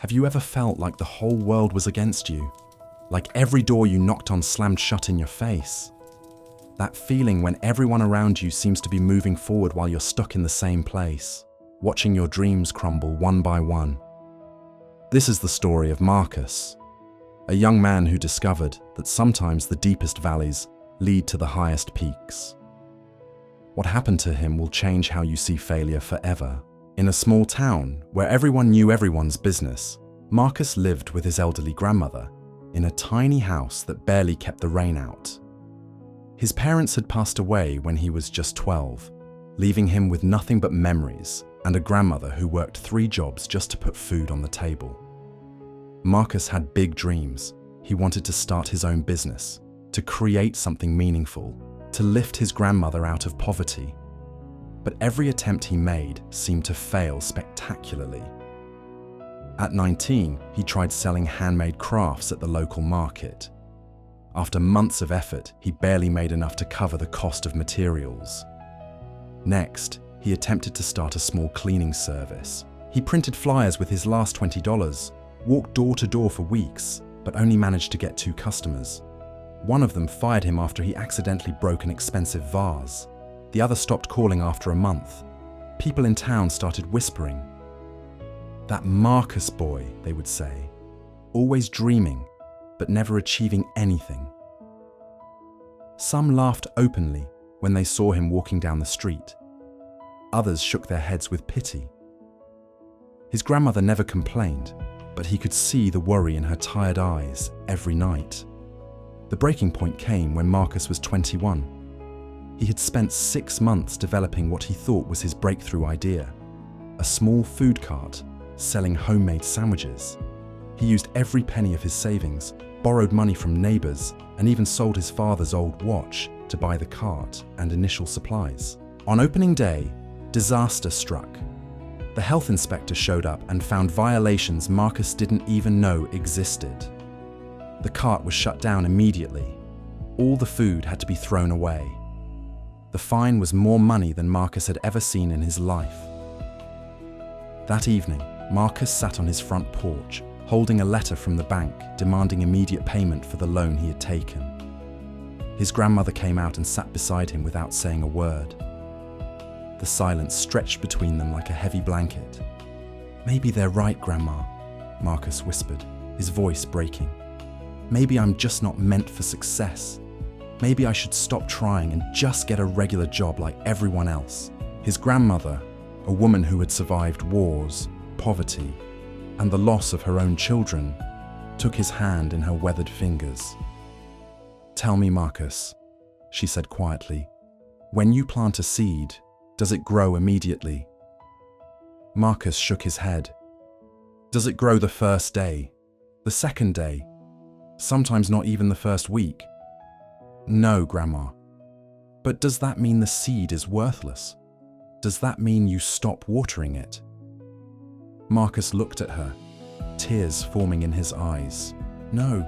Have you ever felt like the whole world was against you? Like every door you knocked on slammed shut in your face? That feeling when everyone around you seems to be moving forward while you're stuck in the same place, watching your dreams crumble one by one. This is the story of Marcus, a young man who discovered that sometimes the deepest valleys lead to the highest peaks. What happened to him will change how you see failure forever. In a small town where everyone knew everyone's business, Marcus lived with his elderly grandmother in a tiny house that barely kept the rain out. His parents had passed away when he was just 12, leaving him with nothing but memories and a grandmother who worked 3 jobs just to put food on the table. Marcus had big dreams. He wanted to start his own business, to create something meaningful, to lift his grandmother out of poverty. But every attempt he made seemed to fail spectacularly. At 19, he tried selling handmade crafts at the local market. After months of effort, he barely made enough to cover the cost of materials. Next, he attempted to start a small cleaning service. He printed flyers with his last $20, walked door to door for weeks, but only managed to get 2 customers. One of them fired him after he accidentally broke an expensive vase. The other stopped calling after a month. People in town started whispering. "That Marcus boy," they would say, always dreaming, but never achieving anything. Some laughed openly when they saw him walking down the street. Others shook their heads with pity. His grandmother never complained, but he could see the worry in her tired eyes every night. The breaking point came when Marcus was 21. He had spent 6 months developing what he thought was his breakthrough idea, a small food cart selling homemade sandwiches. He used every penny of his savings, borrowed money from neighbors, and even sold his father's old watch to buy the cart and initial supplies. On opening day, disaster struck. The health inspector showed up and found violations Marcus didn't even know existed. The cart was shut down immediately. All the food had to be thrown away. The fine was more money than Marcus had ever seen in his life. That evening, Marcus sat on his front porch, holding a letter from the bank demanding immediate payment for the loan he had taken. His grandmother came out and sat beside him without saying a word. The silence stretched between them like a heavy blanket. "Maybe they're right, Grandma," Marcus whispered, his voice breaking. "Maybe I'm just not meant for success. Maybe I should stop trying and just get a regular job like everyone else." His grandmother, a woman who had survived wars, poverty, and the loss of her own children, took his hand in her weathered fingers. "Tell me, Marcus," she said quietly, "when you plant a seed, does it grow immediately?" Marcus shook his head. "Does it grow the first day, the second day, sometimes not even the first week?" "No, Grandma. But does that mean the seed is worthless? Does that mean you stop watering it?" Marcus looked at her, tears forming in his eyes. "No,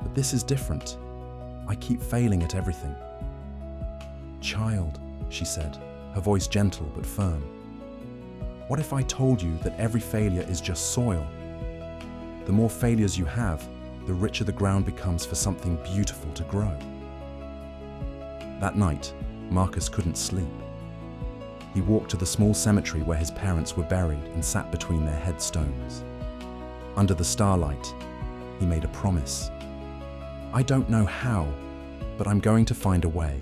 but this is different. I keep failing at everything." "Child," she said, her voice gentle but firm, "what if I told you that every failure is just soil? The more failures you have, the richer the ground becomes for something beautiful to grow." That night, Marcus couldn't sleep. He walked to the small cemetery where his parents were buried and sat between their headstones. Under the starlight, he made a promise. "I don't know how, but I'm going to find a way.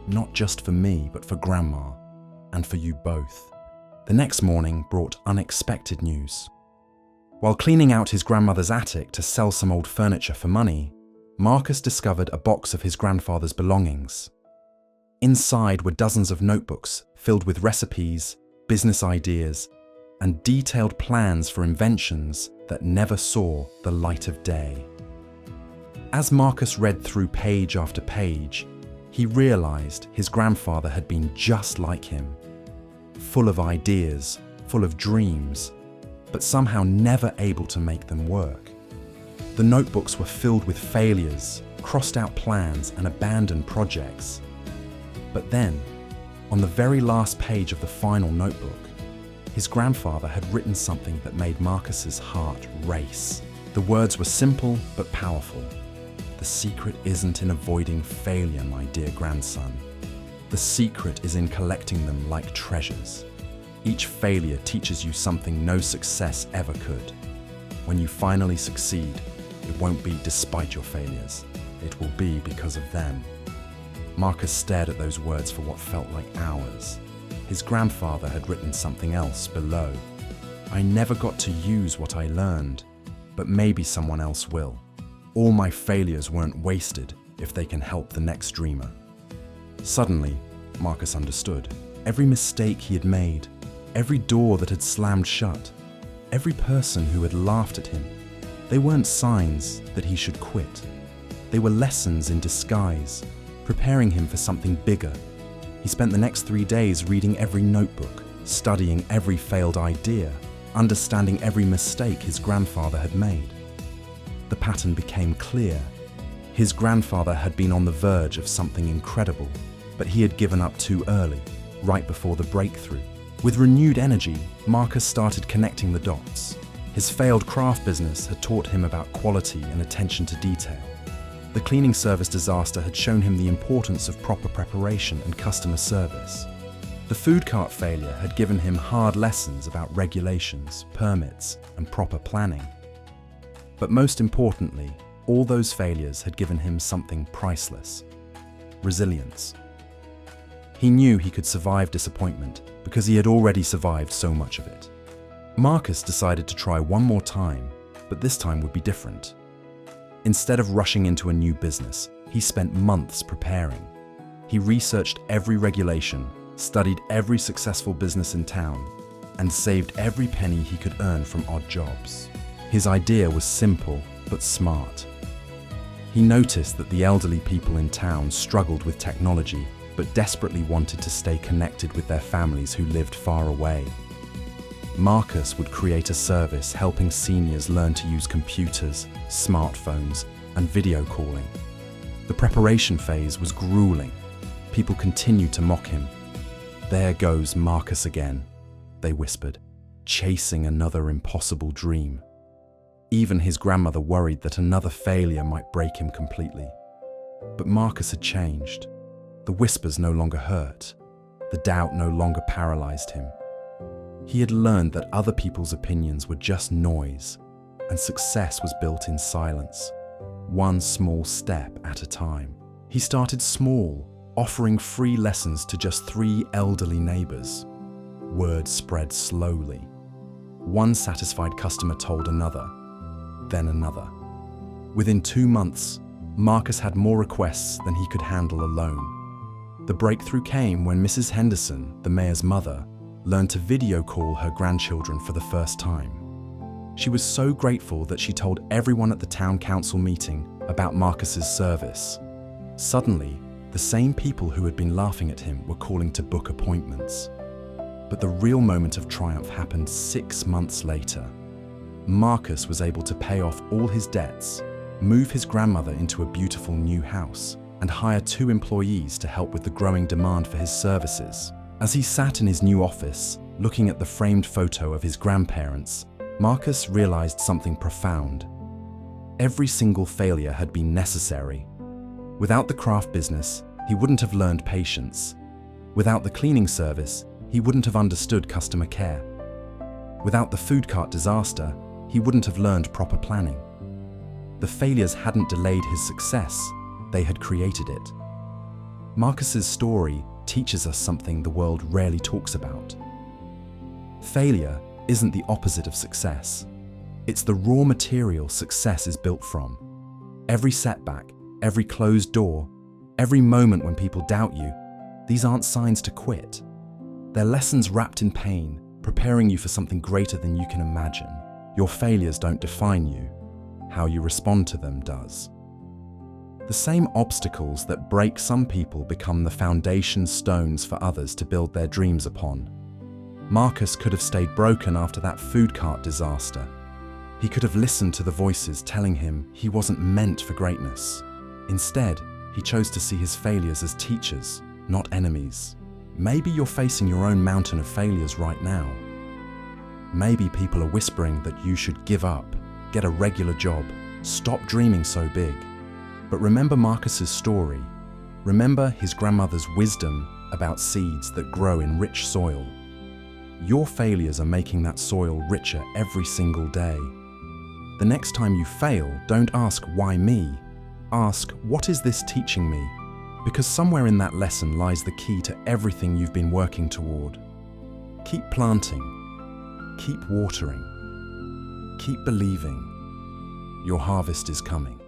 Not just for me, but for Grandma, and for you both." The next morning brought unexpected news. While cleaning out his grandmother's attic to sell some old furniture for money, Marcus discovered a box of his grandfather's belongings. Inside were dozens of notebooks filled with recipes, business ideas, and detailed plans for inventions that never saw the light of day. As Marcus read through page after page, he realized his grandfather had been just like him, full of ideas, full of dreams, but somehow never able to make them work. The notebooks were filled with failures, crossed out plans, and abandoned projects. But then, on the very last page of the final notebook, His grandfather had written something that made Marcus's heart race. The words were simple but powerful. "The secret isn't in avoiding failure, my dear grandson. The secret is in collecting them like treasures. Each failure teaches you something no success ever could. When you finally succeed, it won't be despite your failures. It will be because of them." Marcus stared at those words for what felt like hours. His grandfather had written something else below. "I never got to use what I learned, but maybe someone else will. All my failures weren't wasted if they can help the next dreamer." Suddenly, Marcus understood. Every mistake he had made, every door that had slammed shut, every person who had laughed at him, they weren't signs that he should quit. They were lessons in disguise, preparing him for something bigger. He spent the next 3 days reading every notebook, studying every failed idea, understanding every mistake his grandfather had made. The pattern became clear. His grandfather had been on the verge of something incredible, but he had given up too early, right before the breakthrough. With renewed energy, Marcus started connecting the dots. His failed craft business had taught him about quality and attention to detail. The cleaning service disaster had shown him the importance of proper preparation and customer service. The food cart failure had given him hard lessons about regulations, permits, and proper planning. But most importantly, all those failures had given him something priceless: resilience. He knew he could survive disappointment because he had already survived so much of it. Marcus decided to try one more time, but this time would be different. Instead of rushing into a new business, he spent months preparing. He researched every regulation, studied every successful business in town, and saved every penny he could earn from odd jobs. His idea was simple but smart. He noticed that the elderly people in town struggled with technology but desperately wanted to stay connected with their families who lived far away. Marcus would create a service helping seniors learn to use computers, smartphones, and video calling. The preparation phase was grueling. People continued to mock him. "There goes Marcus again," they whispered, chasing another impossible dream. Even his grandmother worried that another failure might break him completely. But Marcus had changed. The whispers no longer hurt. The doubt no longer paralyzed him. He had learned that other people's opinions were just noise, and success was built in silence, one small step at a time. He started small, offering free lessons to just 3 elderly neighbors. Word spread slowly. One satisfied customer told another, then another. Within 2 months, Marcus had more requests than he could handle alone. The breakthrough came when Mrs. Henderson, the mayor's mother, learned to video call her grandchildren for the first time. She was so grateful that she told everyone at the town council meeting about Marcus's service. Suddenly, the same people who had been laughing at him were calling to book appointments. But the real moment of triumph happened 6 months later. Marcus was able to pay off all his debts, move his grandmother into a beautiful new house, and hire 2 employees to help with the growing demand for his services. As he sat in his new office, looking at the framed photo of his grandparents, Marcus realized something profound. Every single failure had been necessary. Without the craft business, he wouldn't have learned patience. Without the cleaning service, he wouldn't have understood customer care. Without the food cart disaster, he wouldn't have learned proper planning. The failures hadn't delayed his success, they had created it. Marcus's story teaches us something the world rarely talks about. Failure isn't the opposite of success. It's the raw material success is built from. Every setback, every closed door, every moment when people doubt you, these aren't signs to quit. They're lessons wrapped in pain, preparing you for something greater than you can imagine. Your failures don't define you. How you respond to them does. The same obstacles that break some people become the foundation stones for others to build their dreams upon. Marcus could have stayed broken after that food cart disaster. He could have listened to the voices telling him he wasn't meant for greatness. Instead, he chose to see his failures as teachers, not enemies. Maybe you're facing your own mountain of failures right now. Maybe people are whispering that you should give up, get a regular job, stop dreaming so big. But remember Marcus's story. Remember his grandmother's wisdom about seeds that grow in rich soil. Your failures are making that soil richer every single day. The next time you fail, don't ask, "Why me?" Ask, "What is this teaching me?" Because somewhere in that lesson lies the key to everything you've been working toward. Keep planting. Keep watering. Keep believing. Your harvest is coming.